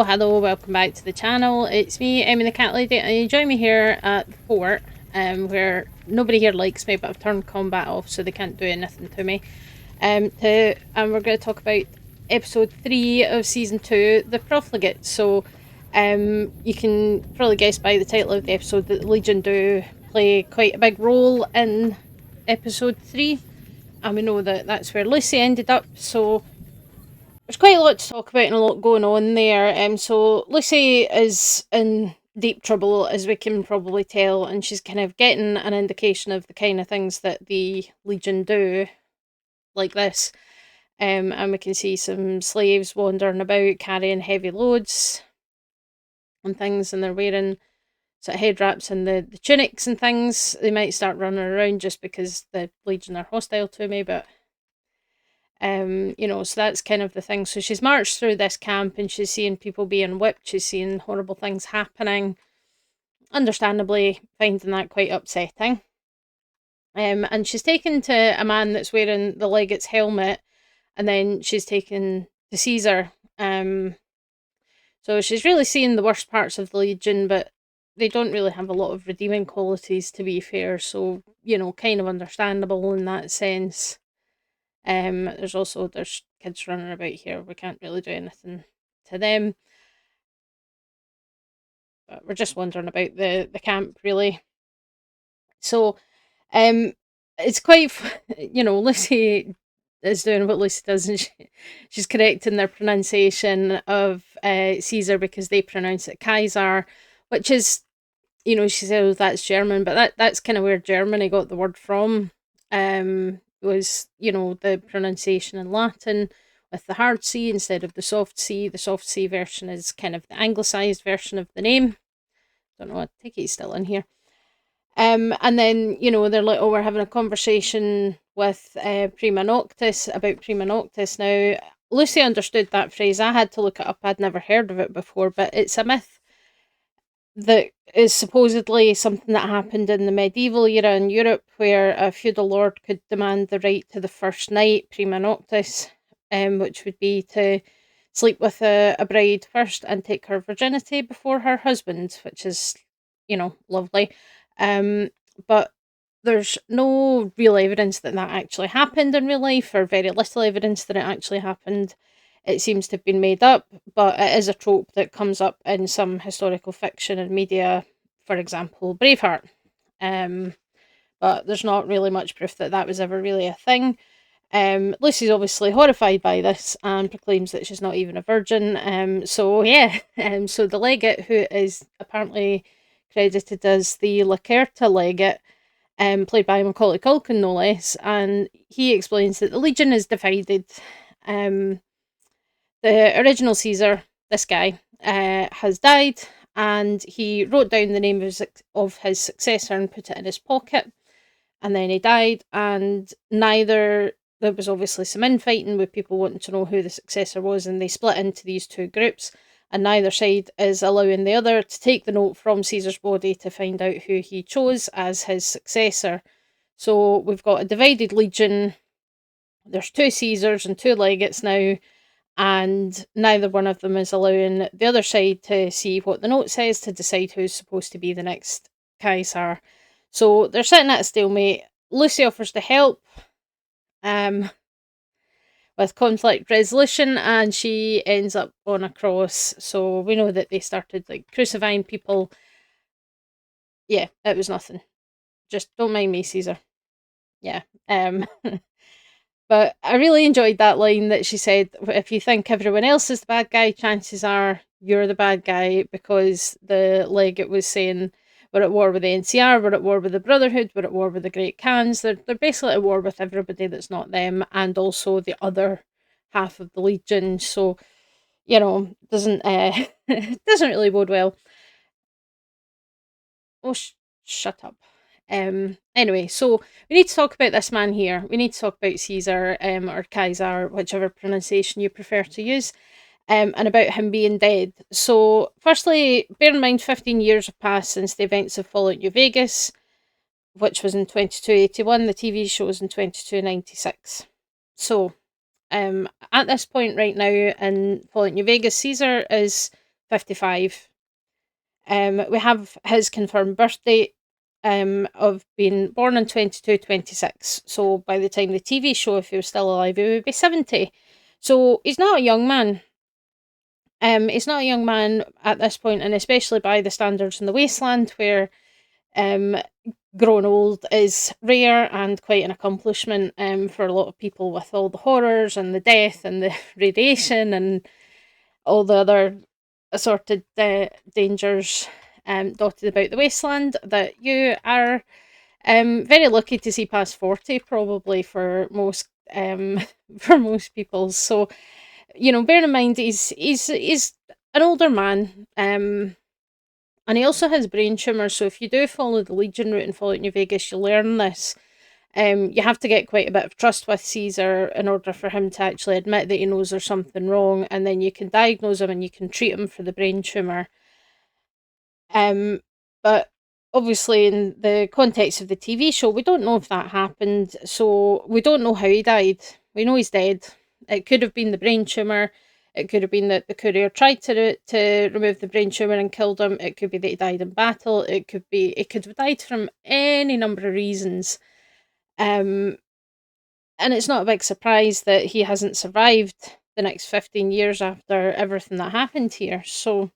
Hello, welcome back to the channel. It's me, Emmy the Cat Lady, and you join me here at the fort, where nobody here likes me, but I've turned combat off so they can't do anything to me. And we're going to talk about episode 3 of season 2, the Profligate. So, you can probably guess by the title of the episode that the Legion do play quite a big role in episode 3, and we know that that's where Lucy ended up, so there's quite a lot to talk about and a lot going on there. So Lucy is in deep trouble, as we can probably tell, and she's kind of getting an indication of the kind of things that the Legion do, like this. And we can see some slaves wandering about carrying heavy loads and things, and they're wearing sort of head wraps and the tunics and things. They might start running around just because the Legion are hostile to me, but so that's kind of the thing. So she's marched through this camp and she's seeing people being whipped, she's seeing horrible things happening, understandably finding that quite upsetting. And she's taken to a man that's wearing the legate's helmet, and then she's taken to Caesar. So she's really seeing the worst parts of the Legion, but they don't really have a lot of redeeming qualities, to be fair, so, kind of understandable in that sense. There's kids running about here. We can't really do anything to them. But we're just wondering about the camp, really. So, it's quite, Lucy is doing what Lucy does, and she's correcting their pronunciation of Caesar, because they pronounce it Kaiser, which is, she said, oh, that's German, but that's kind of where Germany got the word from. Was, the pronunciation in Latin with the hard C instead of the soft C. The soft C version is kind of the anglicised version of the name. Don't know, I think he's still in here. And then, they're like, oh, we're having a conversation with Prima Noctis about Prima Noctis. Now, Lucy understood that phrase. I had to look it up. I'd never heard of it before, but it's a myth that is supposedly something that happened in the medieval era in Europe, where a feudal lord could demand the right to the first night, prima noctis, which would be to sleep with a bride first and take her virginity before her husband, which is, lovely. But there's no real evidence that actually happened in real life, or very little evidence that it actually happened. It seems to have been made up, but it is a trope that comes up in some historical fiction and media, for example, Braveheart. But there's not really much proof that was ever really a thing. Lucy's obviously horrified by this and proclaims that she's not even a virgin. So the legate, who is apparently credited as the Lacerta legate, played by Macaulay Culkin, no less, and he explains that the Legion is divided. The original Caesar, this guy, has died, and he wrote down the name of his successor and put it in his pocket, and then he died, and there was obviously some infighting with people wanting to know who the successor was, and they split into these two groups, and neither side is allowing the other to take the note from Caesar's body to find out who he chose as his successor. So we've got a divided Legion. There's 2 Caesars and 2 legates now, and neither one of them is allowing the other side to see what the note says to decide who's supposed to be the next Kaiser. So they're sitting at a stalemate. Lucy offers to help with conflict resolution, and she ends up on a cross. So we know that they started crucifying people. Yeah, it was nothing. Just don't mind me, Caesar. Yeah. But I really enjoyed that line that she said, if you think everyone else is the bad guy, chances are you're the bad guy, because the legate was saying, we're at war with the NCR, we're at war with the Brotherhood, we're at war with the Great Khans. They're basically at war with everybody that's not them, and also the other half of the Legion. So, doesn't doesn't really bode well. Oh, shut up. Anyway, so we need to talk about this man here. We need to talk about Caesar, or Kaiser, whichever pronunciation you prefer to use, and about him being dead. So, firstly, bear in mind 15 years have passed since the events of Fallout New Vegas, which was in 2281. The TV show was in 2296. So, at this point right now in Fallout New Vegas, Caesar is 55. We have his confirmed birth date of being born in 2226. So by the time the TV show, if he was still alive, he would be 70. So he's not a young man. He's not a young man at this point, and especially by the standards in the wasteland, where um, growing old is rare and quite an accomplishment for a lot of people, with all the horrors and the death and the radiation and all the other assorted dangers dotted about the wasteland, that you are very lucky to see past 40, probably, for most for most people. So, bear in mind he's an older man, and he also has brain tumours. So if you do follow the Legion route and follow it in New Vegas, you'll learn this. You have to get quite a bit of trust with Caesar in order for him to actually admit that he knows there's something wrong, and then you can diagnose him and you can treat him for the brain tumour. But obviously, in the context of the TV show, we don't know if that happened, so we don't know how he died. We know he's dead. It could have been the brain tumour. It could have been that the courier tried to remove the brain tumour and killed him. It could be that he died in battle. It could have died from any number of reasons. And it's not a big surprise that he hasn't survived the next 15 years after everything that happened here. So,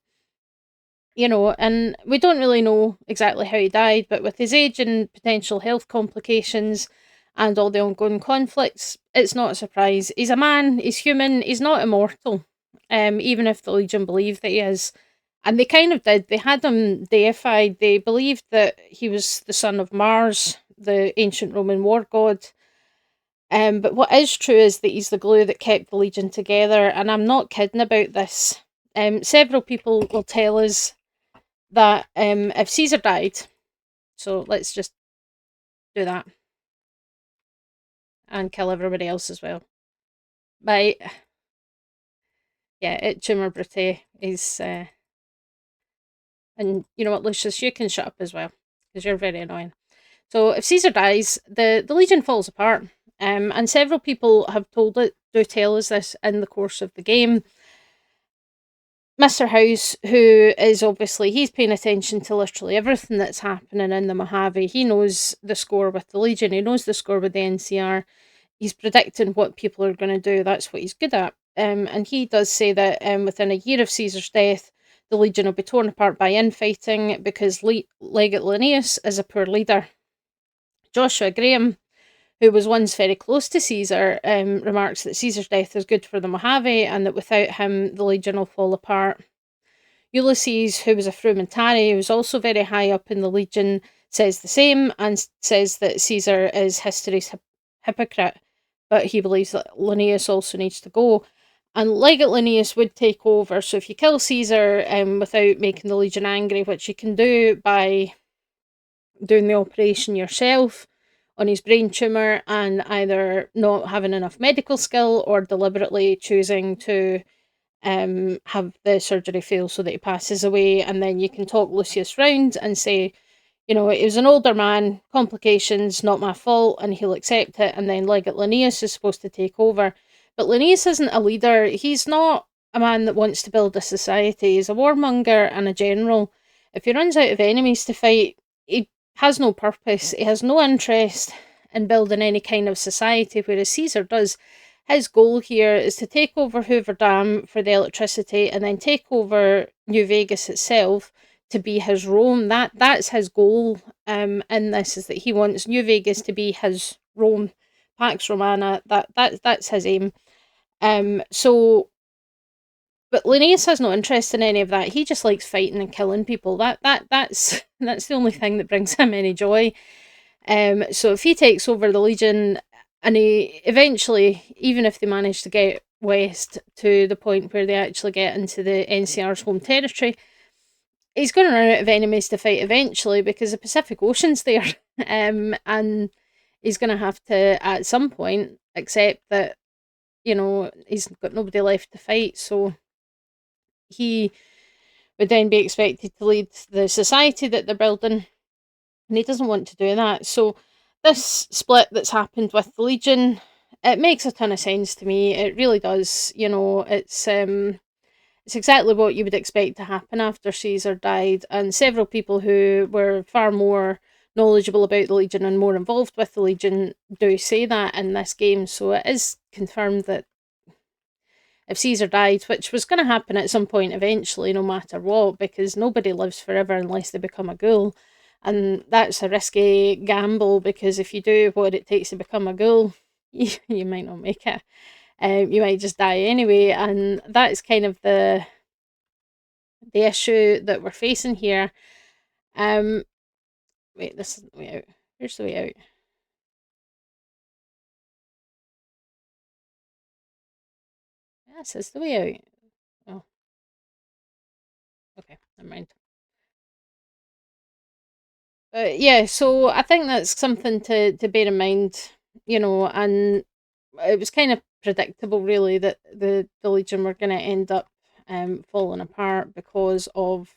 and we don't really know exactly how he died, but with his age and potential health complications and all the ongoing conflicts, it's not a surprise. He's a man, he's human, he's not immortal, even if the Legion believe that he is. And they kind of did. They had him deified. They believed that he was the son of Mars, the ancient Roman war god. But what is true is that he's the glue that kept the Legion together, and I'm not kidding about this. Several people will tell us that if Caesar died, so let's just do that and kill everybody else as well. Right. Yeah, Tumor Brute is, and you know what, Lucius, you can shut up as well, because you're very annoying. So if Caesar dies, the Legion falls apart, and several people have do tell us this in the course of the game. Mr. House, who is obviously, he's paying attention to literally everything that's happening in the Mojave. He knows the score with the Legion, he knows the score with the NCR. He's predicting what people are going to do. That's what he's good at. And he does say that within a year of Caesar's death, the Legion will be torn apart by infighting because Legate Linnaeus is a poor leader. Joshua Graham, who was once very close to Caesar, remarks that Caesar's death is good for the Mojave and that without him, the Legion will fall apart. Ulysses, who was a frumentari, who was also very high up in the Legion, says the same and says that Caesar is history's hypocrite, but he believes that Linnaeus also needs to go. And Legate Linnaeus would take over, so if you kill Caesar without making the Legion angry, which you can do by doing the operation yourself on his brain tumour and either not having enough medical skill or deliberately choosing to have the surgery fail so that he passes away, and then you can talk Lucius round and say, he was an older man, complications, not my fault, and he'll accept it, and then Legate Linnaeus is supposed to take over. But Linnaeus isn't a leader. He's not a man that wants to build a society. He's a warmonger and a general. If he runs out of enemies to fight, he has no purpose. He has no interest in building any kind of society, whereas Caesar does. His goal here is to take over Hoover Dam for the electricity and then take over New Vegas itself to be his Rome. That's his goal in this, is that he wants New Vegas to be his Rome, Pax Romana. That's his aim. But Linnaeus has no interest in any of that. He just likes fighting and killing people. That's the only thing that brings him any joy. So if he takes over the Legion, and he eventually, even if they manage to get west to the point where they actually get into the NCR's home territory, he's going to run out of enemies to fight eventually, because the Pacific Ocean's there. And he's going to have to, at some point, accept that, he's got nobody left to fight. So he would then be expected to lead the society that they're building, and he doesn't want to do that. So this split that's happened with the Legion, it makes a ton of sense to me. It really does. It's exactly what you would expect to happen after Caesar died, and several people who were far more knowledgeable about the Legion and more involved with the Legion do say that in this game. So it is confirmed that if Caesar died, which was going to happen at some point eventually, no matter what, because nobody lives forever unless they become a ghoul. And that's a risky gamble, because if you do what it takes to become a ghoul, you might not make it. You might just die anyway, and that's kind of the issue that we're facing here. Um, wait, this isn't the way out. Here's the way out. This is the way out. Oh, okay, never mind. Yeah, so I think that's something to bear in mind, and it was kind of predictable, really, that the Legion were going to end up falling apart because of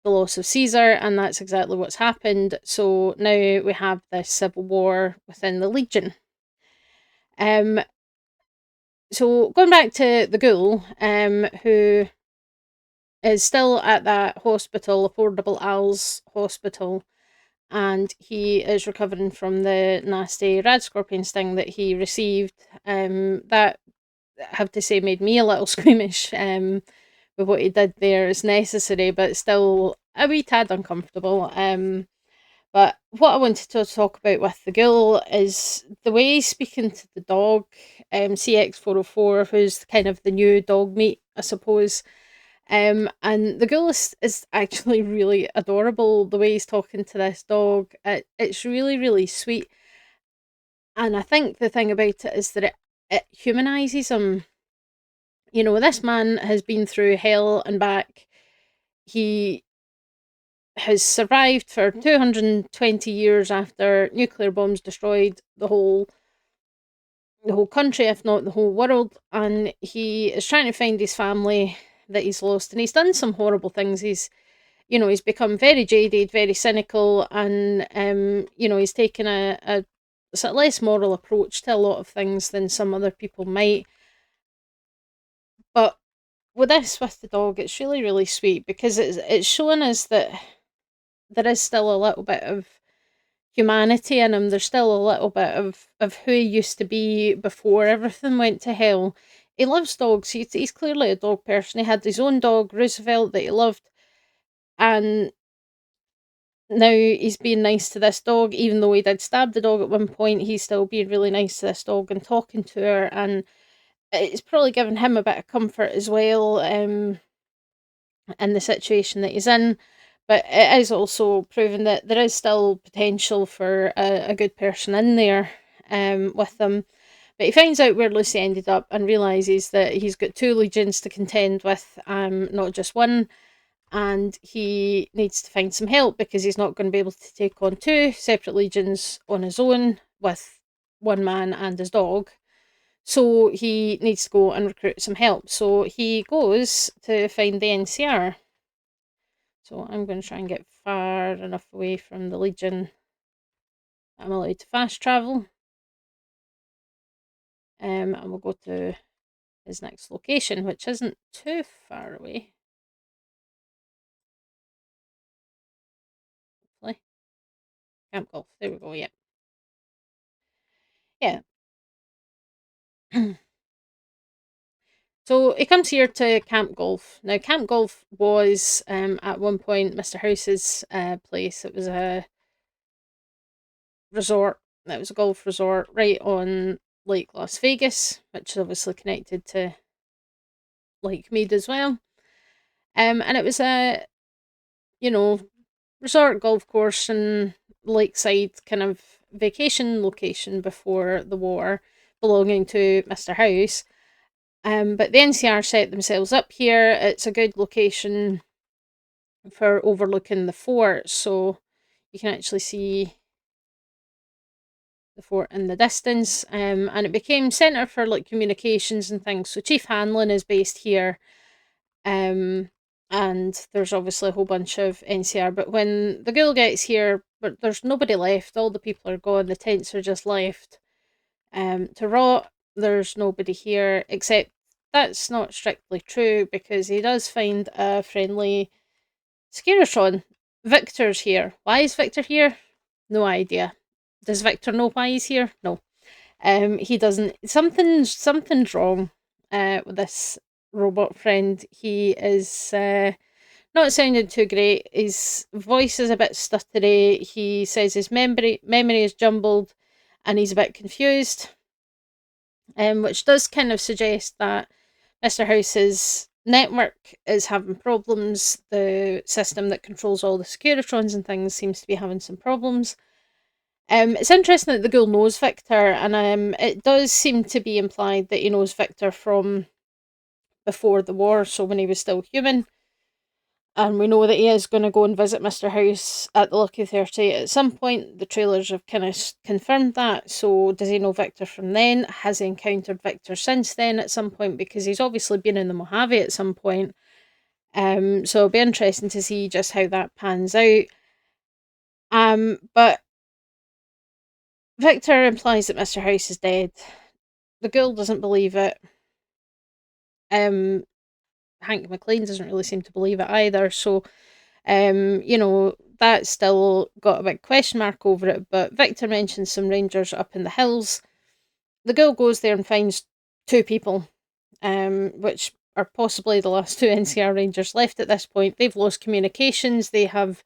the loss of Caesar, and that's exactly what's happened. So now we have this civil war within the Legion. Um, so going back to the ghoul, who is still at that hospital, Affordable Al's hospital, and he is recovering from the nasty rad scorpion sting that he received. That, I have to say, made me a little squeamish. With what he did there is necessary, but still a wee tad uncomfortable. But what I wanted to talk about with the ghoul is the way he's speaking to the dog, CX404, who's kind of the new dog meat, I suppose. And the ghoul is actually really adorable, the way he's talking to this dog. It's really, really sweet. And I think the thing about it is that it humanises him. This man has been through hell and back. He has survived for 220 years after nuclear bombs destroyed the whole country, if not the whole world, and he is trying to find his family that he's lost, and he's done some horrible things. He's become very jaded, very cynical, and he's taken a sort of less moral approach to a lot of things than some other people might. But with the dog, it's really, really sweet, because it's showing us that there is still a little bit of humanity in him. There's still a little bit of who he used to be before everything went to hell. He loves dogs. He's clearly a dog person. He had his own dog, Roosevelt, that he loved, and now he's being nice to this dog, even though he did stab the dog at one point. He's still being really nice to this dog and talking to her, and it's probably given him a bit of comfort as well. In the situation that he's in. But it is also proven that there is still potential for a good person in there with them. But he finds out where Lucy ended up and realises that he's got two legions to contend with, not just one. And he needs to find some help, because he's not going to be able to take on two separate legions on his own with one man and his dog. So he needs to go and recruit some help. So he goes to find the NCR. So I'm going to try and get far enough away from the Legion that I'm allowed to fast travel. And we'll go to his next location, which isn't too far away. Hopefully. Camp Golf. There we go, yeah. Yeah. So he comes here to Camp Golf. Now, Camp Golf was at one point Mr. House's place. It was a resort. It was a golf resort right on Lake Las Vegas, which is obviously connected to Lake Mead as well. And it was a, you know, resort golf course and lakeside kind of vacation location before the war, belonging to Mr. House. But the NCR set themselves up here. It's a good location for overlooking the fort, so you can actually see the fort in the distance. And it became centre for like communications and things. So Chief Hanlon is based here. And there's obviously a whole bunch of NCR, but when the ghoul gets here, but there's nobody left. All the people are gone. The tents are just left to rot. There's nobody here except that's not strictly true because he does find a friendly Scaretron. Victor's here. Why is Victor here? No idea. Does Victor know why he's here? No. He doesn't. Something's wrong with this robot friend. He is not sounding too great. His voice is a bit stuttery. He says his memory is jumbled, and he's a bit confused. Which does kind of suggest that Mr. House's network is having problems. The system that controls all the Securitrons and things seems to be having some problems. It's interesting that the ghoul knows Victor, and it does seem to be implied that he knows Victor from before the war, so when he was still human. And we know that he is going to go and visit Mr. House at the Lucky 30 at some point. The trailers have kind of confirmed that. So does he know Victor from then? Has he encountered Victor since then at some point? Because he's obviously been in the Mojave at some point. So it'll be interesting to see just how that pans out. But Victor implies that Mr. House is dead. The girl doesn't believe it. Hank McLean doesn't really seem to believe it either. So that's still got a big question mark over it. But Victor mentions some rangers up in the hills. The girl goes there and finds 2 people, which are possibly the last 2 NCR rangers left at this point. They've lost communications. They have,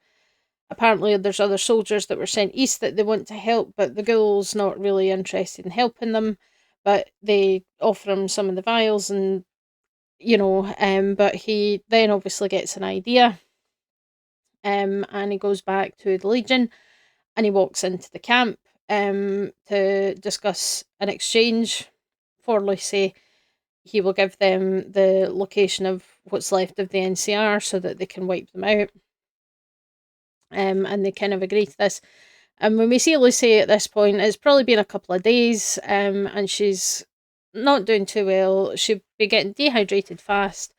apparently there's other soldiers that were sent east that they want to help, but the girl's not really interested in helping them. But they offer him some of the vials and but he then obviously gets an idea, and he goes back to the Legion, and he walks into the camp, to discuss an exchange for Lucy. He will give them the location of what's left of the NCR so that they can wipe them out, and they kind of agree to this. And when we see Lucy at this point, it's probably been a couple of days, and she's not doing too well. She'd be getting dehydrated fast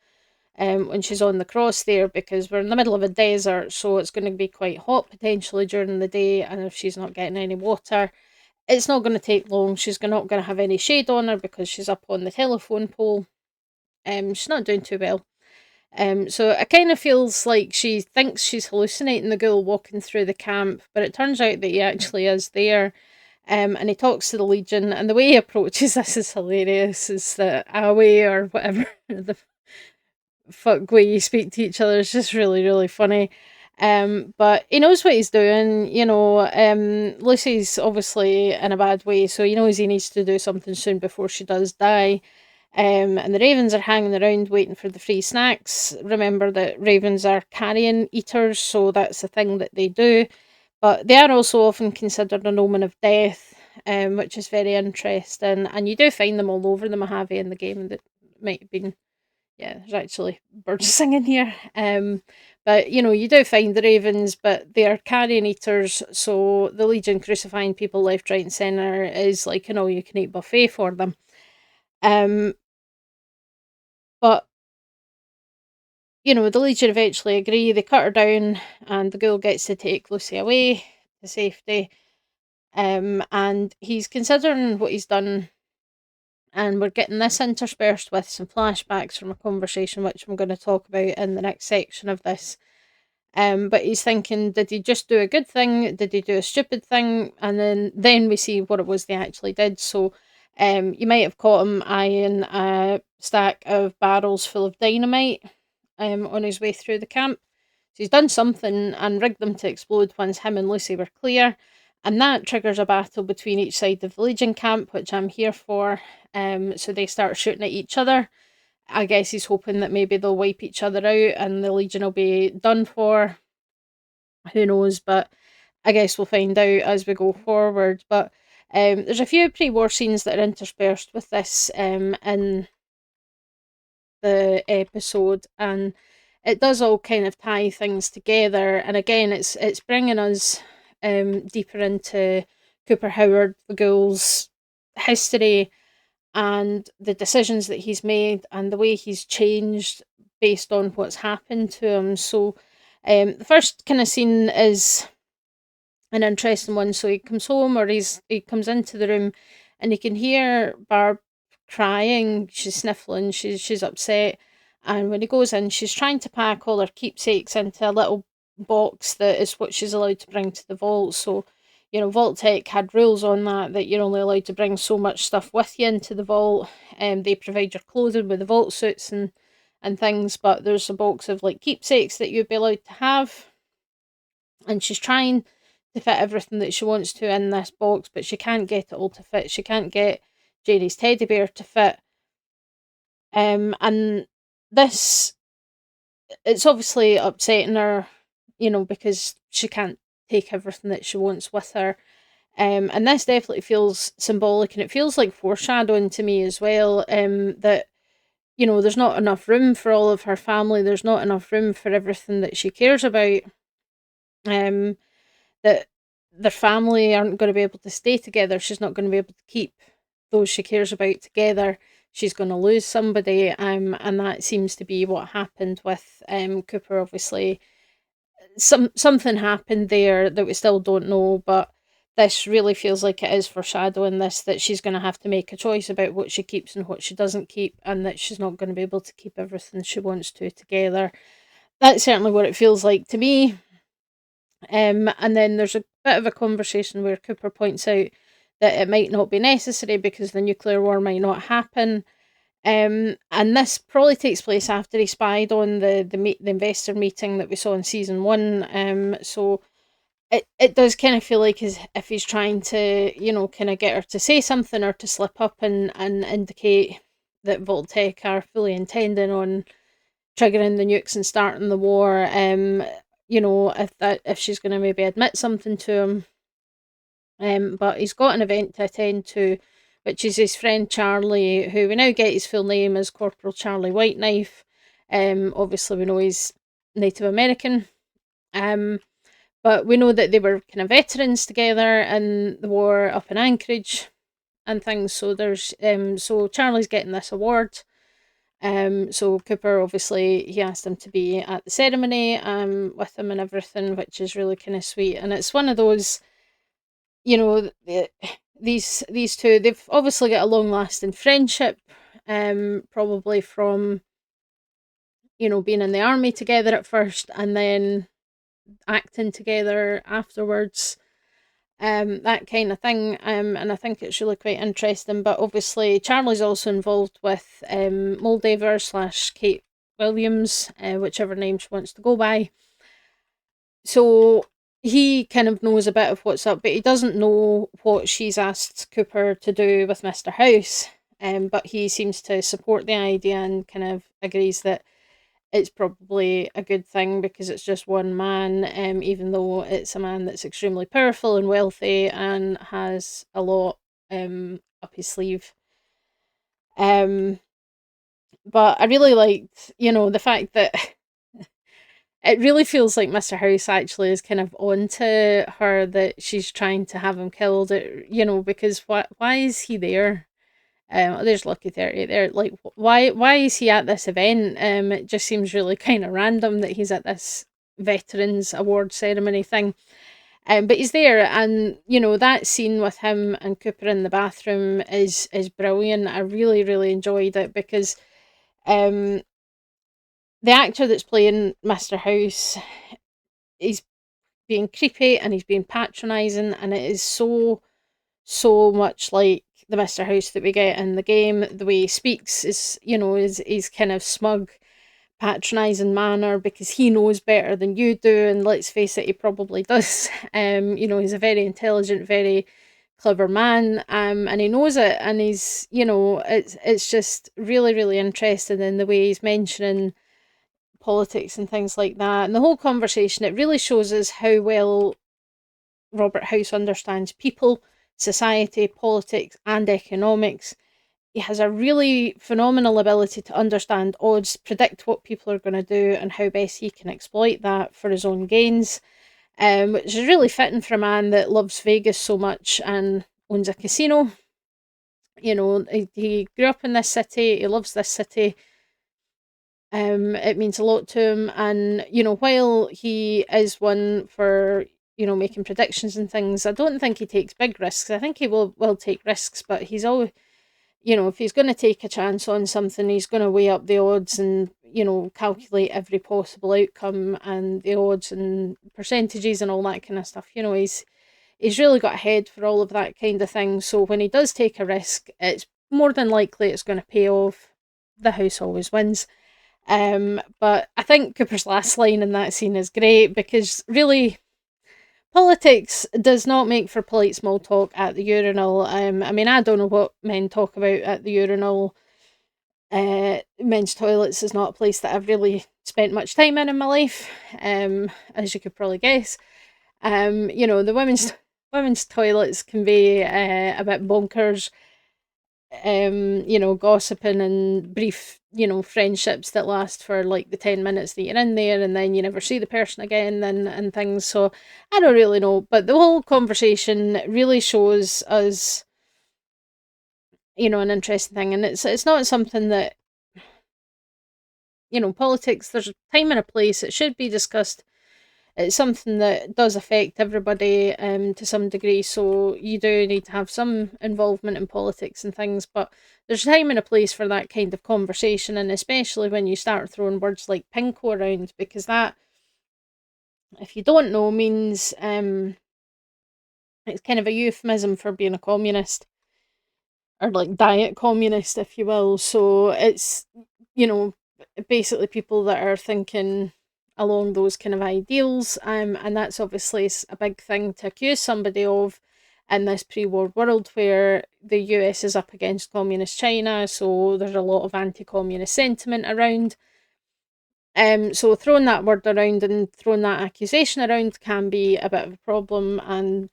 when she's on the cross there, because we're in the middle of a desert, so it's going to be quite hot potentially during the day, and if she's not getting any water, it's not going to take long. She's not going to have any shade on her because she's up on the telephone pole. She's not doing too well. So it kind of feels like she thinks she's hallucinating the ghoul walking through the camp, but it turns out that he actually is there. And he talks to the Legion, and the way he approaches this is hilarious. Is that Awe or whatever the fuck way you speak to each other is just really, really funny. But he knows what he's doing. Lucy's obviously in a bad way, so he knows he needs to do something soon before she does die. And the ravens are hanging around waiting for the free snacks. Remember that ravens are carrion eaters, so that's the thing that they do. But they are also often considered an omen of death, which is very interesting. And you do find them all over the Mojave in the game. That might have been, yeah, there's actually birds singing here. But you do find the ravens, but they are carrion eaters, so the Legion crucifying people left, right, and centre is like an all-you-can-eat buffet for them. But the Legion eventually agree. They cut her down, and the ghoul gets to take Lucy away to safety. And he's considering what he's done, and we're getting this interspersed with some flashbacks from a conversation which I'm going to talk about in the next section of this. But he's thinking, did he just do a good thing? Did he do a stupid thing? And then we see what it was they actually did. So you might have caught him eyeing a stack of barrels full of dynamite on his way through the camp. So he's done something and rigged them to explode once him and Lucy were clear. And that triggers a battle between each side of the Legion camp, which I'm here for. So they start shooting at each other. I guess he's hoping that maybe they'll wipe each other out and the Legion will be done for. Who knows? But I guess we'll find out as we go forward. But there's a few pre-war scenes that are interspersed with this in the episode, and it does all kind of tie things together. And again, it's bringing us deeper into Cooper Howard, the ghoul's history, and the decisions that he's made and the way he's changed based on what's happened to him. So the first kind of scene is an interesting one. So he comes home, or he comes into the room, and he can hear Barb crying, she's sniffling, she's upset. And when he goes in, she's trying to pack all her keepsakes into a little box that is what she's allowed to bring to the vault. So, Vault Tech had rules on that you're only allowed to bring so much stuff with you into the vault. They provide your clothing with the vault suits and things, but there's a box of like keepsakes that you'd be allowed to have. And she's trying to fit everything that she wants to in this box, but she can't get it all to fit. She can't get Jerry's teddy bear to fit. And this, it's obviously upsetting her, because she can't take everything that she wants with her. And this definitely feels symbolic, and it feels like foreshadowing to me as well, that, there's not enough room for all of her family. There's not enough room for everything that she cares about. That their family aren't going to be able to stay together. She's not going to be able to keep those she cares about together. She's going to lose somebody, and that seems to be what happened with Cooper. Obviously, something happened there that we still don't know, but this really feels like it is foreshadowing this, that she's going to have to make a choice about what she keeps and what she doesn't keep, and that she's not going to be able to keep everything she wants to together. That's certainly what it feels like to me. And then there's a bit of a conversation where Cooper points out that it might not be necessary because the nuclear war might not happen. And this probably takes place after he spied on the investor meeting that we saw in season 1. So it does kind of feel like as if he's trying to, kind of get her to say something or to slip up and indicate that Voltec are fully intending on triggering the nukes and starting the war. If she's going to maybe admit something to him. But he's got an event to attend to, which is his friend Charlie, who we now get his full name as Corporal Charlie Whiteknife. Obviously we know he's Native American. But we know that they were kind of veterans together in the war up in Anchorage and things. So there's so Charlie's getting this award. So Cooper, obviously, he asked him to be at the ceremony with him and everything, which is really kind of sweet. And it's one of those, these two, they've obviously got a long lasting friendship, probably from, being in the army together at first and then acting together afterwards. That kind of thing, and I think it's really quite interesting. But obviously, Charlie's also involved with Moldaver / Kate Williams, whichever name she wants to go by. So he kind of knows a bit of what's up, but he doesn't know what she's asked Cooper to do with Mr. House. But he seems to support the idea and kind of agrees that it's probably a good thing because it's just one man, even though it's a man that's extremely powerful and wealthy and has a lot up his sleeve. But I really liked, the fact that it really feels like Mr. House actually is kind of onto her, that she's trying to have him killed, because why is he there? There's Lucky 30 there. Like, why is he at this event? It just seems really kind of random that he's at this Veterans Award ceremony thing. But he's there, and that scene with him and Cooper in the bathroom is brilliant. I really, really enjoyed it because the actor that's playing Mr. House, he's being creepy and he's being patronising, and it is so much like the Mr. House that we get in the game. The way he speaks is, is kind of smug, patronising manner because he knows better than you do, and let's face it, he probably does. He's a very intelligent, very clever man, and he knows it, and he's, it's just really, really interesting in the way he's mentioning politics and things like that. And the whole conversation, it really shows us how well Robert House understands people, society, politics, and economics. He has a really phenomenal ability to understand odds, predict what people are going to do, and how best he can exploit that for his own gains, which is really fitting for a man that loves Vegas so much and owns a casino. He grew up in this city, he loves this city. It means a lot to him, and while he is one for making predictions and things, I don't think he takes big risks. I think he will take risks, but he's always if he's going to take a chance on something, he's going to weigh up the odds and, calculate every possible outcome and the odds and percentages and all that kind of stuff. He's really got a head for all of that kind of thing. So when he does take a risk, it's more than likely it's going to pay off. The house always wins. But I think Cooper's last line in that scene is great because really, politics does not make for polite small talk at the urinal. I mean, I don't know what men talk about at the urinal. Men's toilets is not a place that I've really spent much time in my life, as you could probably guess. The women's toilets can be a bit bonkers. Gossiping and brief, friendships that last for like the 10 minutes that you're in there and then you never see the person again and things. So I don't really know. But the whole conversation really shows us, an interesting thing. And it's not something that, politics, there's a time and a place. It should be discussed. It's something that does affect everybody to some degree, so you do need to have some involvement in politics and things, but there's a time and a place for that kind of conversation, and especially when you start throwing words like pinko around, because that, if you don't know, means it's kind of a euphemism for being a communist, or like diet communist, if you will. So it's, you know, basically people that are thinking along those kind of ideals, and that's obviously a big thing to accuse somebody of in this pre-war world where the US is up against communist China, so there's a lot of anti-communist sentiment around. So throwing that word around and throwing that accusation around can be a bit of a problem, and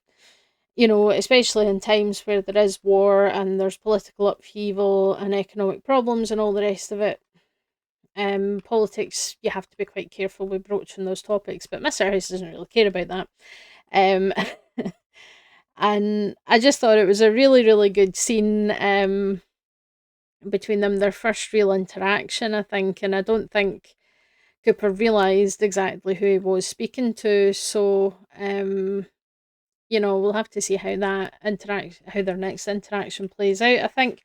especially in times where there is war and there's political upheaval and economic problems and all the rest of it. Politics, you have to be quite careful with broaching those topics, but Mr. House doesn't really care about that. Um, and I just thought it was a really, really good scene between them, their first real interaction, I think, and I don't think Cooper realised exactly who he was speaking to, so we'll have to see how how their next interaction plays out, I think.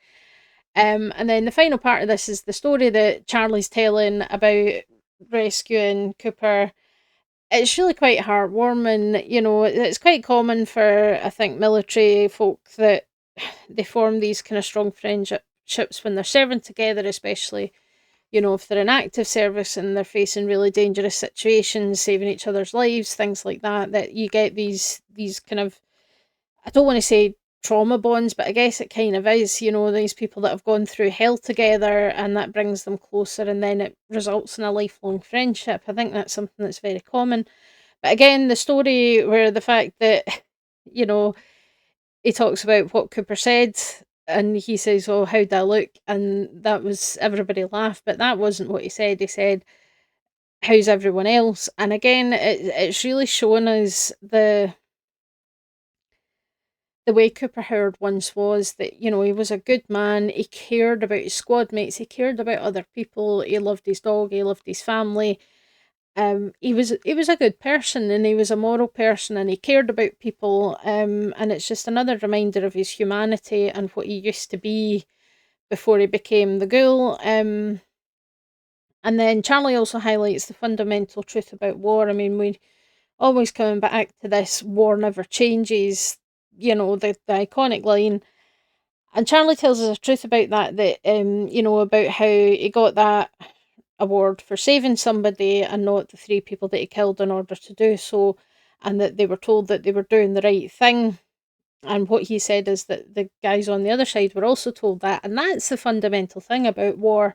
And then the final part of this is the story that Charlie's telling about rescuing Cooper. It's really quite heartwarming. It's quite common for, I think, military folk that they form these kind of strong friendships when they're serving together, especially, if they're in active service and they're facing really dangerous situations, saving each other's lives, things like that, that you get these kind of, I don't want to say trauma bonds, but I guess it kind of is, these people that have gone through hell together and that brings them closer and then it results in a lifelong friendship. I think that's something that's very common. But again, the story where the fact that, you know, he talks about what Cooper said and he says, "Oh, how'd I look?" And that was, everybody laughed, but that wasn't what he said. He said, "How's everyone else?" And again, it's really showing us the way Cooper Howard once was, that, he was a good man, he cared about his squad mates, he cared about other people, he loved his dog, he loved his family. He was a good person and he was a moral person and he cared about people. And it's just another reminder of his humanity and what he used to be before he became the ghoul. And then Charlie also highlights the fundamental truth about war. I mean, we always coming back to this: war never changes. The iconic line. And Charlie tells us the truth about that, about how he got that award for saving somebody and not the three people that he killed in order to do so, and that they were told that they were doing the right thing. And what he said is that the guys on the other side were also told that. And that's the fundamental thing about war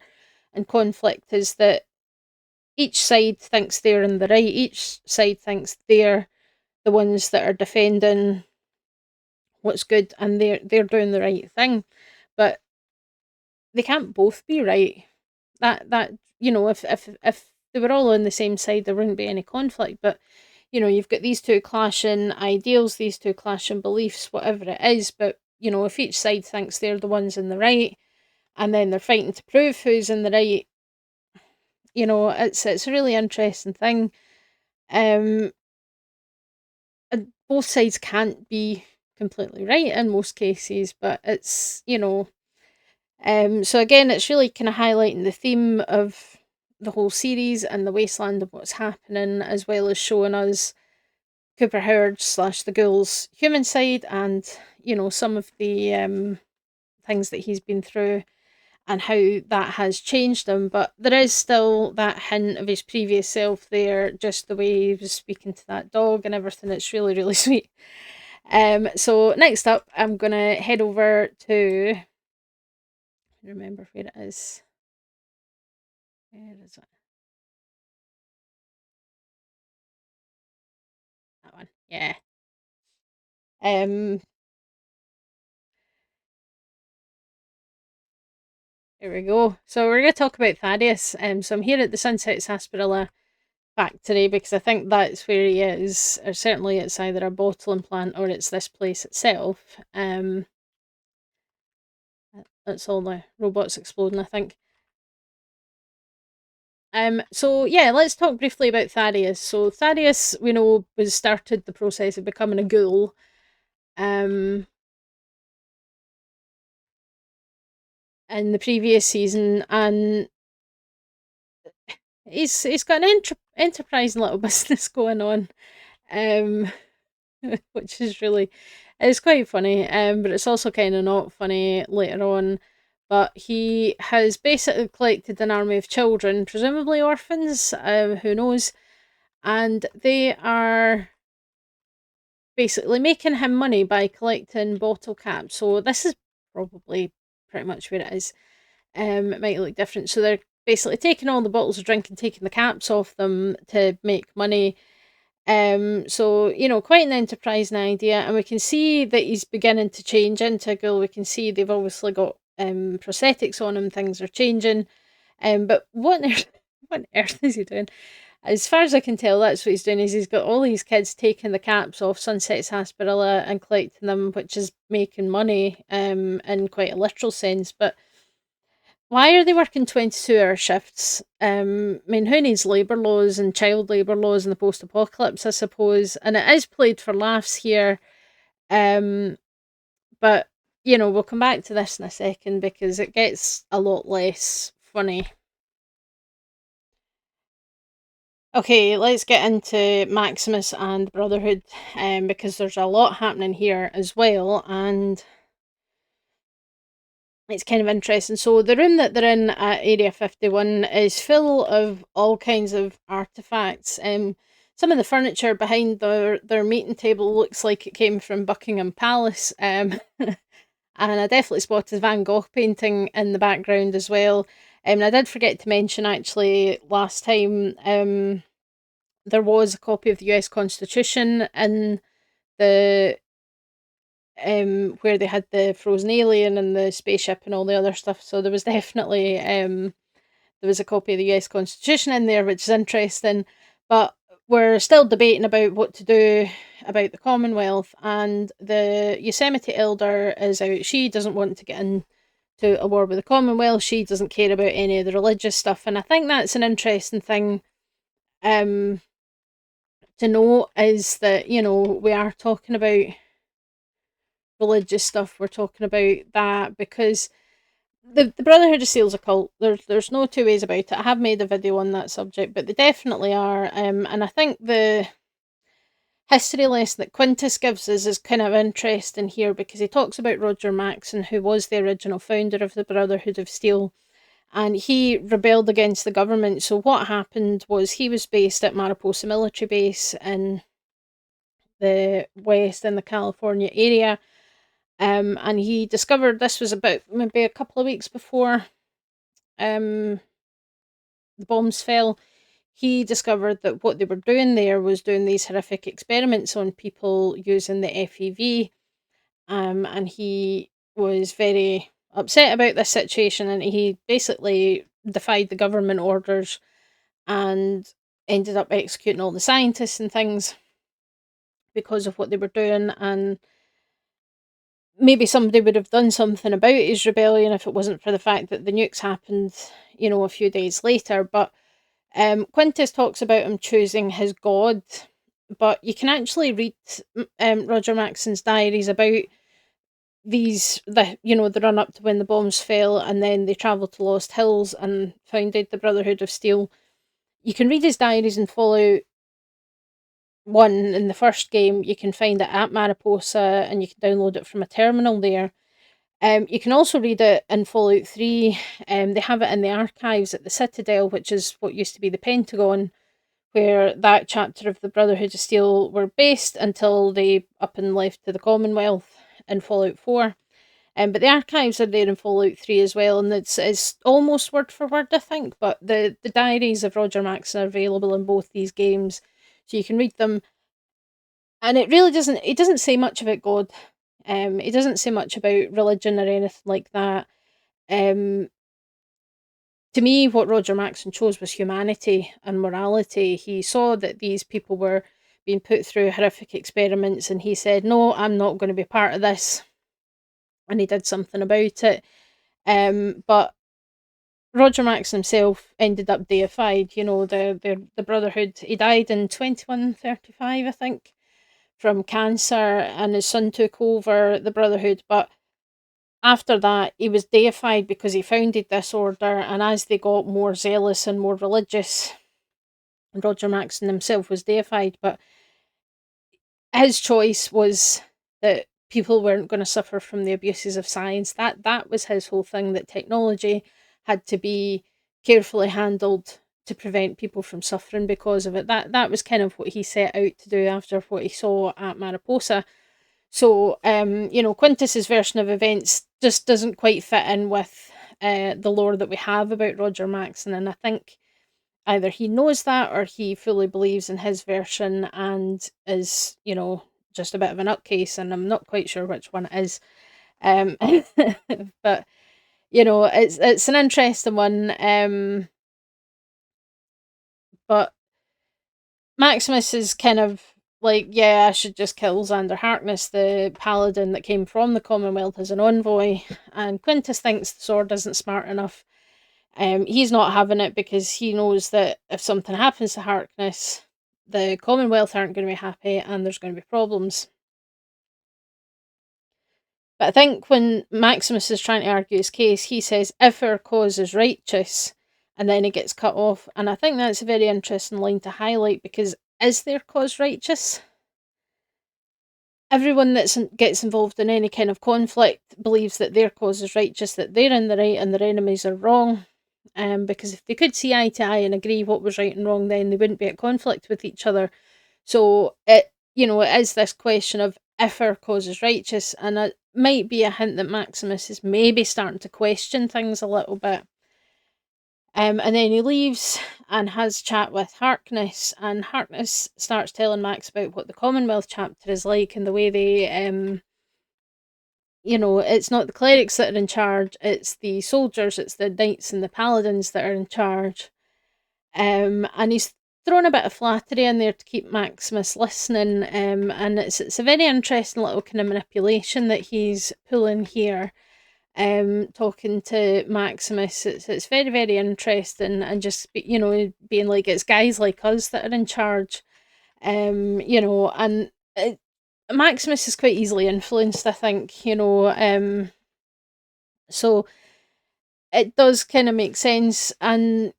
and conflict, is that each side thinks they're in the right, each side thinks they're the ones that are defending what's good and they're doing the right thing. But they can't both be right. If they were all on the same side, there wouldn't be any conflict. But you've got these two clashing ideals, these two clashing beliefs, whatever it is. But if each side thinks they're the ones in the right, and then they're fighting to prove who's in the right, it's a really interesting thing. And both sides can't be completely right in most cases, but it's So again, it's really kind of highlighting the theme of the whole series and the wasteland of what's happening, as well as showing us Cooper Howard slash the Ghoul's human side, and some of the things that he's been through and how that has changed him. But there is still that hint of his previous self there, just the way he was speaking to that dog and everything. It's really, really sweet. So next up, I'm gonna head over to, remember where it is. Where is it? That one. Yeah. Um. There we go. So we're gonna talk about Thaddeus. So I'm here at the Sunset Sarsaparilla factory because I think that's where he is, or certainly it's either a bottling plant or it's this place itself. That's all the robots exploding, I think. So yeah, let's talk briefly about Thaddeus. So Thaddeus, we know, was started the process of becoming a ghoul. Um, in the previous season, and he's got an enterprising little business going on. Um, which is really, it's quite funny, but it's also kind of not funny later on. But he has basically collected an army of children, presumably orphans, who knows, and they are basically making him money by collecting bottle caps. So this is probably pretty much where it is. It might look different. So they're basically taking all the bottles of drink and taking the caps off them to make money. So quite an enterprising idea, and we can see that he's beginning to change into a ghoul. We can see they've obviously got prosthetics on him. Things are changing. But what on earth, what on earth is he doing? As far as I can tell, that's what he's doing. Is he's got all these kids taking the caps off Sunset Sarsaparilla and collecting them, which is making money. In quite a literal sense, but why are they working 22-hour shifts? I mean, who needs labour laws and child labour laws in the post apocalypse, I suppose? And it is played for laughs here. Um, but, we'll come back to this in a second because it gets a lot less funny. Okay, let's get into Maximus and Brotherhood, because there's a lot happening here as well, and it's kind of interesting. So the room that they're in at Area 51 is full of all kinds of artifacts. Some of the furniture behind their meeting table looks like it came from Buckingham Palace. And I definitely spotted Van Gogh painting in the background as well. And I did forget to mention actually last time, there was a copy of the US Constitution in the where they had the frozen alien and the spaceship and all the other stuff. So there was definitely there was a copy of the US Constitution in there, which is interesting. But we're still debating about what to do about the Commonwealth, and the Yosemite Elder is out. She doesn't want to get into a war with the Commonwealth. She doesn't care about any of the religious stuff, and I think that's an interesting thing to note, is that we are talking about religious stuff. We're talking about that because the Brotherhood of Steel is a cult. There's no two ways about it. I have made a video on that subject, but they definitely are. And I think the history lesson that Quintus gives us is kind of interesting here because he talks about Roger Maxon, who was the original founder of the Brotherhood of Steel, and he rebelled against the government. So what happened was he was based at Mariposa Military Base in the West, in the California area. And he discovered, this was about maybe a couple of weeks before the bombs fell, he discovered that what they were doing there was doing these horrific experiments on people using the FEV. And he was very upset about this situation, and he basically defied the government orders and ended up executing all the scientists and things because of what they were doing. And maybe somebody would have done something about his rebellion if it wasn't for the fact that the nukes happened, a few days later. But Quintus talks about him choosing his god, but you can actually read Roger Maxon's diaries about the run up to when the bombs fell, and then they travelled to Lost Hills and founded the Brotherhood of Steel. You can read his diaries in Fallout 1 in the first game. You can find it at Mariposa, and you can download it from a terminal there. You can also read it in Fallout 3. They have it in the archives at the Citadel, which is what used to be the Pentagon, where that chapter of the Brotherhood of Steel were based until they up and left to the Commonwealth in Fallout 4. But the archives are there in Fallout 3 as well, and it's almost word for word, I think, but the diaries of Roger Maxon are available in both these games, so you can read them. And it doesn't say much about God. It doesn't say much about religion or anything like that. Um, to me, what Roger Maxon chose was humanity and morality. He saw that these people were being put through horrific experiments, and he said, "No, I'm not going to be part of this." And he did something about it. But Roger Maxon himself ended up deified. The Brotherhood. He died in 2135, I think, from cancer, and his son took over the Brotherhood. But after that, he was deified because he founded this order, and as they got more zealous and more religious, Roger Maxon himself was deified. But his choice was that people weren't going to suffer from the abuses of science. That was his whole thing, that technology had to be carefully handled to prevent people from suffering because of it. That was kind of what he set out to do after what he saw at Mariposa. So, Quintus's version of events just doesn't quite fit in with the lore that we have about Roger Maxon, and I think either he knows that or he fully believes in his version and is, just a bit of a nutcase, and I'm not quite sure which one it is. Um, but it's an interesting one. But Maximus is kind of like, yeah, I should just kill Xander Harkness, the paladin that came from the Commonwealth as an envoy. And Quintus thinks the sword isn't smart enough. He's not having it because he knows that if something happens to Harkness, the Commonwealth aren't going to be happy and there's going to be problems. But I think when Maximus is trying to argue his case, he says, if our cause is righteous, and then he gets cut off. And I think that's a very interesting line to highlight, because is their cause righteous? Everyone that gets involved in any kind of conflict believes that their cause is righteous, that they're in the right and their enemies are wrong. Because if they could see eye to eye and agree what was right and wrong, then they wouldn't be at conflict with each other. So it is this question of if our cause is righteous, and it might be a hint that Maximus is maybe starting to question things a little bit. And then he leaves and has chat with Harkness, and Harkness starts telling Max about what the Commonwealth chapter is like and the way they, it's not the clerics that are in charge, it's the soldiers, it's the knights and the paladins that are in charge. And he's thrown a bit of flattery in there to keep Maximus listening, and it's a very interesting little kind of manipulation that he's pulling here. Talking to Maximus, it's very, very interesting, and just being like, it's guys like us that are in charge, and Maximus is quite easily influenced, I think, so it does kind of make sense. And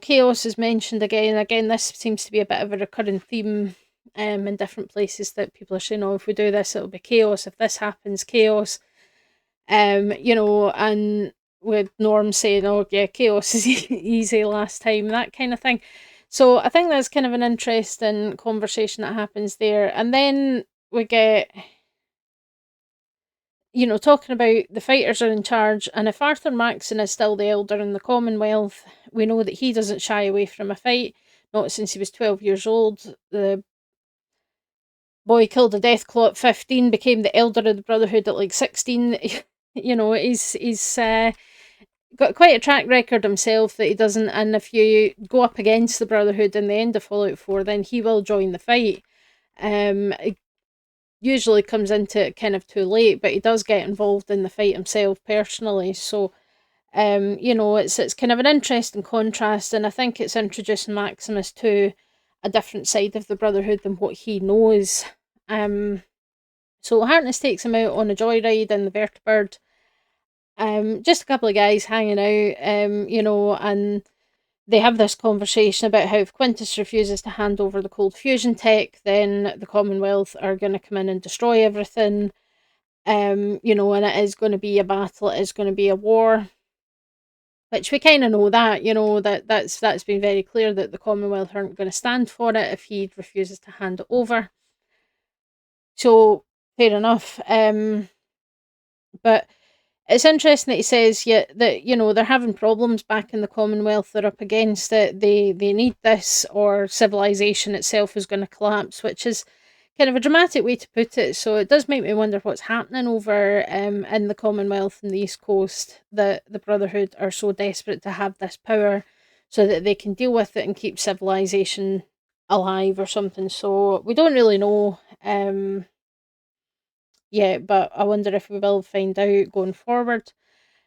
chaos is mentioned again and again. This seems to be a bit of a recurring theme in different places, that people are saying, oh, if we do this it'll be chaos, if this happens, chaos. And with Norm saying, oh yeah, chaos is easy last time, that kind of thing. So I think that's kind of an interesting conversation that happens there. And then we get, talking about the fighters are in charge, and if Arthur Maxon is still the elder in the Commonwealth, we know that he doesn't shy away from a fight, not since he was 12 years old. The boy killed a Deathclaw at 15, became the elder of the Brotherhood at like 16. He's got quite a track record himself that he doesn't, and if you go up against the Brotherhood in the end of Fallout 4, then he will join the fight. It usually comes into it kind of too late, but he does get involved in the fight himself personally. So it's kind of an interesting contrast, and I think it's introducing Maximus to a different side of the Brotherhood than what he knows. So Harkness takes him out on a joyride in the Vertibird. Just a couple of guys hanging out, and they have this conversation about how if Quintus refuses to hand over the cold fusion tech, then the Commonwealth are going to come in and destroy everything. And it is going to be a battle, it is going to be a war, which we kind of know that, that's been very clear that the Commonwealth aren't going to stand for it if he refuses to hand it over. So, fair enough. But it's interesting that he says that they're having problems back in the Commonwealth. They're up against it. They need this, or civilization itself is going to collapse, which is kind of a dramatic way to put it. So it does make me wonder what's happening over in the Commonwealth and the East Coast, that the Brotherhood are so desperate to have this power so that they can deal with it and keep civilization alive or something. So we don't really know. Yeah, but I wonder if we will find out going forward.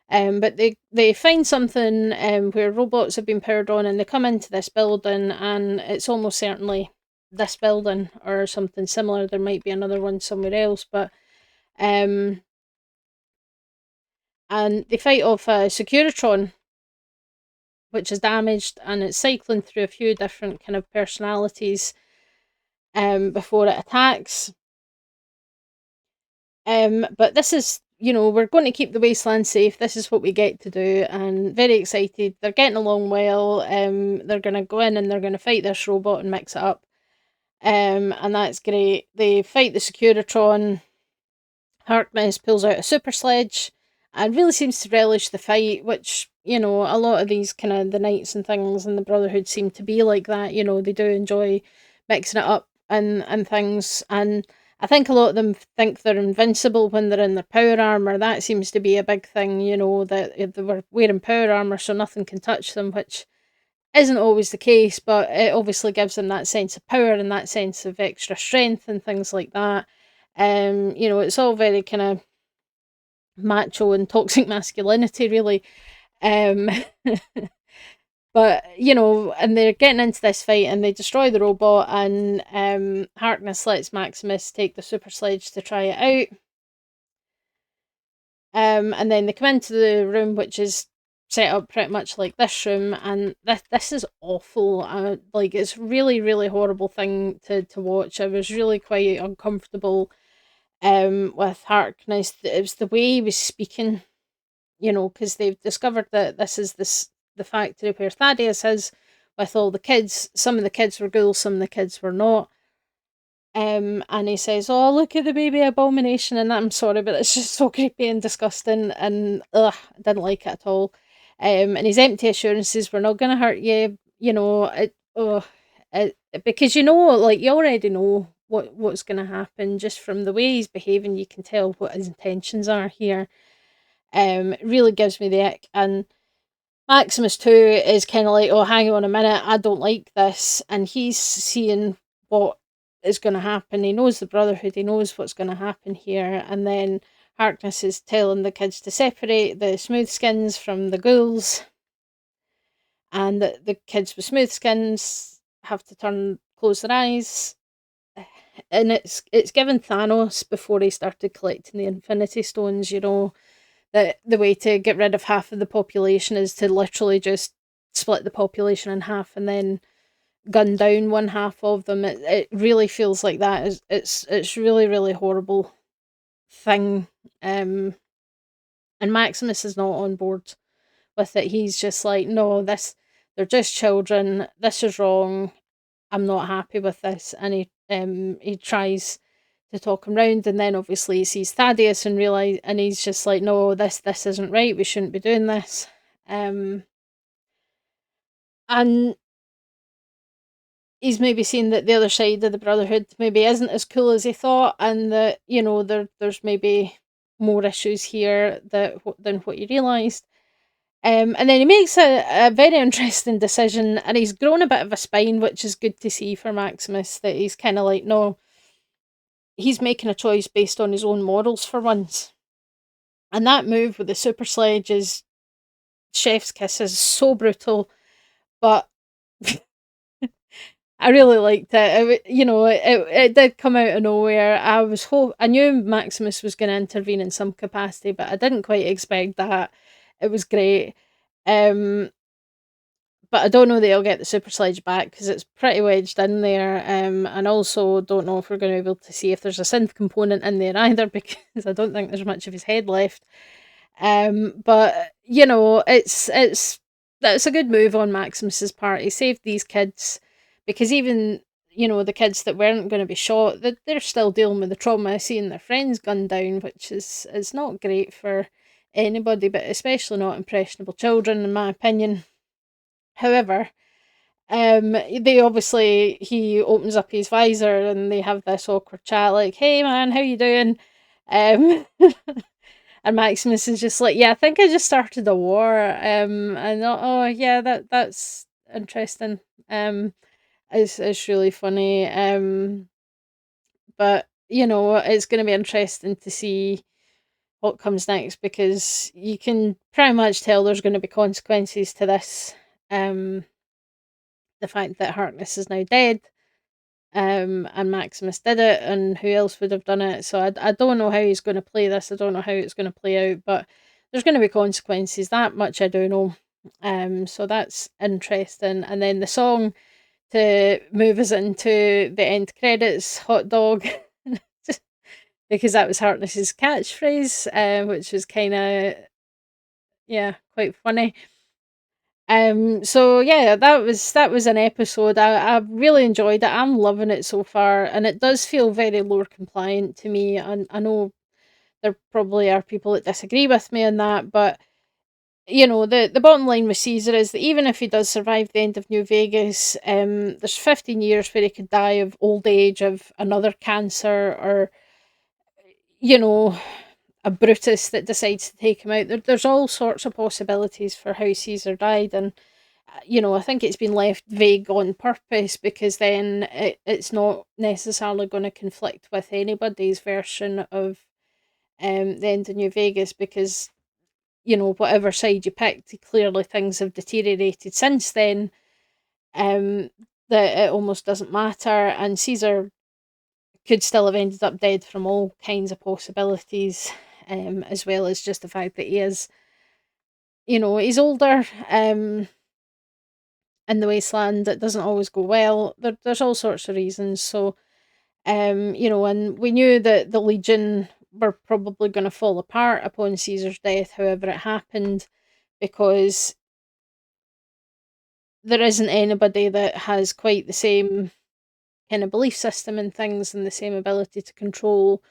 But they find something where robots have been powered on, and they come into this building, and it's almost certainly this building or something similar. There might be another one somewhere else, but and they fight off a Securitron, which is damaged, and it's cycling through a few different kind of personalities before it attacks. But this is, we're going to keep the wasteland safe. This is what we get to do, and very excited. They're getting along well. They're going to go in and they're going to fight this robot and mix it up. And that's great. They fight the Securitron. Harkness pulls out a super sledge and really seems to relish the fight, which, a lot of these kind of the knights and things and the Brotherhood seem to be like that. They do enjoy mixing it up and things. And I think a lot of them think they're invincible when they're in their power armor. That seems to be a big thing, that they were wearing power armor so nothing can touch them, which isn't always the case, but it obviously gives them that sense of power and that sense of extra strength and things like that. It's all very kind of macho and toxic masculinity, really. Um, but and they're getting into this fight, and they destroy the robot, and Harkness lets Maximus take the super sledge to try it out. And then they come into the room, which is set up pretty much like this room, and this is awful. Like, it's really, really horrible thing to watch. I was really quite uncomfortable with Harkness. It was the way he was speaking, because they've discovered that this is the factory where Thaddeus is with all the kids. Some of the kids were ghouls, some of the kids were not. And he says, "Oh, look at the baby abomination," and I'm sorry, but it's just so creepy and disgusting, and ugh, I didn't like it at all. And his empty assurances, "We're not gonna hurt you," because like, you already know what's gonna happen just from the way he's behaving. You can tell what his intentions are here. It really gives me the ick. And Maximus too is kind of like, "Oh, hang on a minute, I don't like this," and he's seeing what is going to happen. He knows the Brotherhood, he knows what's going to happen here, and then Harkness is telling the kids to separate the smooth skins from the ghouls, and the kids with smooth skins have to close their eyes. And it's given Thanos before he started collecting the Infinity Stones, that the way to get rid of half of the population is to literally just split the population in half and then gun down one half of them. It really feels like that. It's really, really horrible thing. And Maximus is not on board with it. He's just like, "No, they're just children. This is wrong. I'm not happy with this." And he tries to talk him round, and then obviously he sees Thaddeus and he's just like, "No, this isn't right. We shouldn't be doing this." And he's maybe seen that the other side of the Brotherhood maybe isn't as cool as he thought, and that there's maybe more issues here than what he realised. And then he makes a very interesting decision, and he's grown a bit of a spine, which is good to see for Maximus, that he's kind of like, no, he's making a choice based on his own morals for once. And that move with the super sledge is chef's kiss, is so brutal, but I really liked it. It did come out of nowhere. I knew Maximus was going to intervene in some capacity, but I didn't quite expect that. It was great. Um, but I don't know that I'll get the super sledge back because it's pretty wedged in there. And also don't know if we're going to be able to see if there's a synth component in there either because I don't think there's much of his head left. But it's a good move on Maximus's part. He saved these kids because even the kids that weren't going to be shot, they're still dealing with the trauma of seeing their friends gunned down, which is not great for anybody, but especially not impressionable children, in my opinion. However, they obviously he opens up his visor and they have this awkward chat like, "Hey man, how you doing?" Um, and Maximus is just like, "Yeah, I think I just started a war." And oh yeah, that's interesting. It's really funny. But it's going to be interesting to see what comes next because you can pretty much tell there's going to be consequences to this. The fact that Harkness is now dead, and Maximus did it, and who else would have done it? So I don't know how he's going to play this. I don't know how it's going to play out, but there's going to be consequences. That much I do know. So that's interesting. And then the song to move us into the end credits, "Hot Dog," because that was Harkness's catchphrase, which was kind of yeah quite funny. So yeah, that was an episode. I really enjoyed it. I'm loving it so far, and it does feel very lore compliant to me. And I know there probably are people that disagree with me on that, but the bottom line with Caesar is that even if he does survive the end of New Vegas, there's 15 years where he could die of old age, of another cancer, or you know, a Brutus that decides to take him out. There's all sorts of possibilities for how Caesar died, and I think it's been left vague on purpose because then it's not necessarily going to conflict with anybody's version of the end of New Vegas because whatever side you picked, clearly things have deteriorated since then. Um, that it almost doesn't matter, and Caesar could still have ended up dead from all kinds of possibilities, as well as just the fact that he is, he's older. In the wasteland, it doesn't always go well. There's all sorts of reasons. So, and we knew that the Legion were probably going to fall apart upon Caesar's death, however it happened, because there isn't anybody that has quite the same kind of belief system and things and the same ability to control,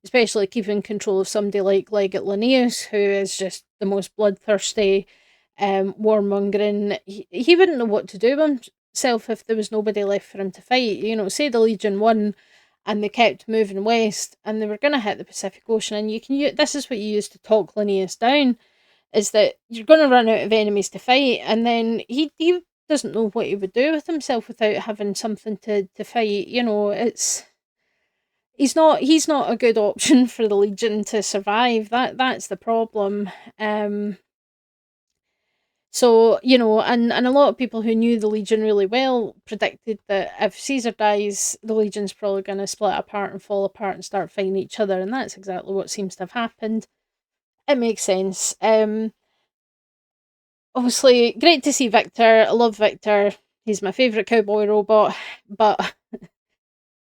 especially keeping control of somebody like Legate Linnaeus, who is just the most bloodthirsty, warmongering. He wouldn't know what to do with himself if there was nobody left for him to fight. Say the Legion won and they kept moving west and they were going to hit the Pacific Ocean, and this is what you use to talk Linnaeus down, is that you're going to run out of enemies to fight, and then he doesn't know what he would do with himself without having something to fight. It's he's not a good option for the Legion to survive. That's the problem. So and a lot of people who knew the Legion really well predicted that if Caesar dies, the Legion's probably going to split apart and fall apart and start fighting each other, and that's exactly what seems to have happened. It makes sense. Obviously, great to see Victor. I love Victor. He's my favourite cowboy robot, but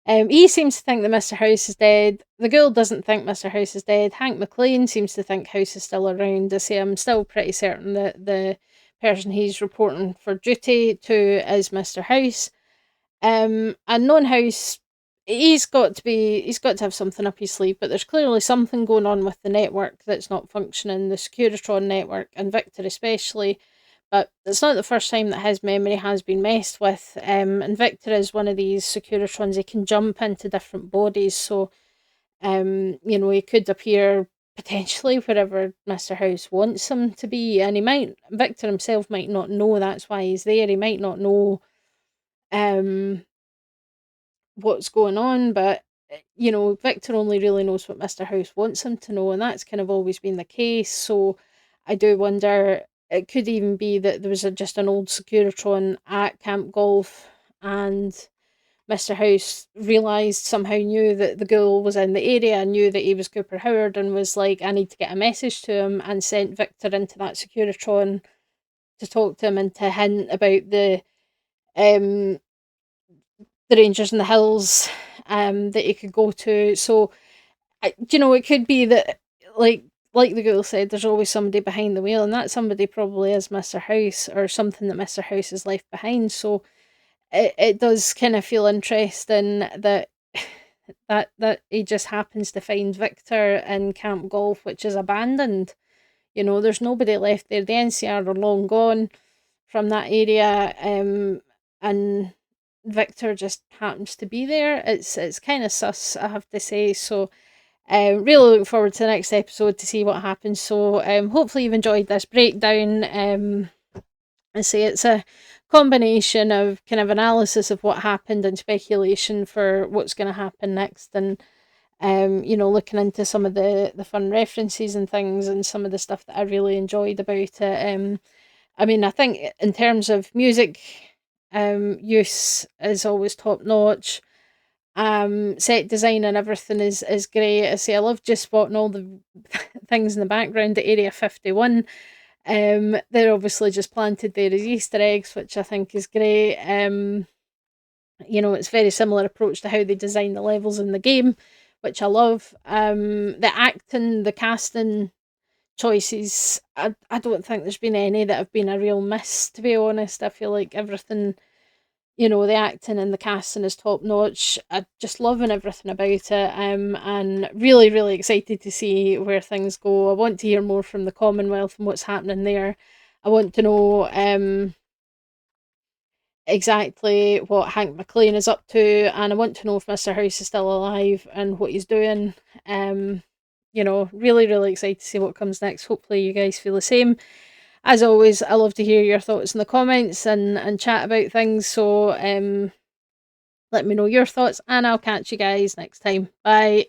he seems to think that Mr. House is dead. The Ghoul doesn't think Mr. House is dead. Hank McLean seems to think House is still around. I say I'm still pretty certain that the person he's reporting for duty to is Mr. House. And non-House, he's got to have something up his sleeve, but there's clearly something going on with the network that's not functioning, the Securitron network, and Victor especially. But it's not the first time that his memory has been messed with. And Victor is one of these Securitrons. He can jump into different bodies, so he could appear potentially wherever Mr. House wants him to be, and Victor himself might not know that's why he's there. He might not know um what's going on, but Victor only really knows what Mr. House wants him to know, and that's kind of always been the case. So I do wonder, it could even be that there was just an old Securitron at Camp Golf, and Mr. House realised, somehow knew that the ghoul was in the area, knew that he was Cooper Howard, and was like, I need to get a message to him, and sent Victor into that Securitron to talk to him and to hint about um the Rangers in the Hills that he could go to. So it could be that, like the girl said, there's always somebody behind the wheel, and that somebody probably is Mr. House, or something that Mr. House has left behind. So it does kind of feel interesting that that he just happens to find Victor in Camp Golf, which is abandoned. There's nobody left there. The NCR are long gone from that area, and Victor just happens to be there. It's kind of sus, I have to say. So really looking forward to the next episode to see what happens. So hopefully you've enjoyed this breakdown. I say it's a combination of kind of analysis of what happened and speculation for what's going to happen next, and looking into some of the fun references and things, and some of the stuff that I really enjoyed about it. I think in terms of music, use is always top notch. Set design and everything is great. I say I love just spotting all the things in the background at Area 51. They're obviously just planted there as Easter eggs, which I think is great. It's very similar approach to how they design the levels in the game, which I love. The acting, the casting choices, I don't think there's been any that have been a real miss, to be honest. I feel like everything, the acting and the casting is top notch. I just loving everything about it, and really, really excited to see where things go. I want to hear more from the Commonwealth and what's happening there. I want to know exactly what Hank McLean is up to, and I want to know if Mr. House is still alive and what he's doing. Really, really excited to see what comes next. Hopefully you guys feel the same. As always, I love to hear your thoughts in the comments and chat about things. So let me know your thoughts, and I'll catch you guys next time. Bye.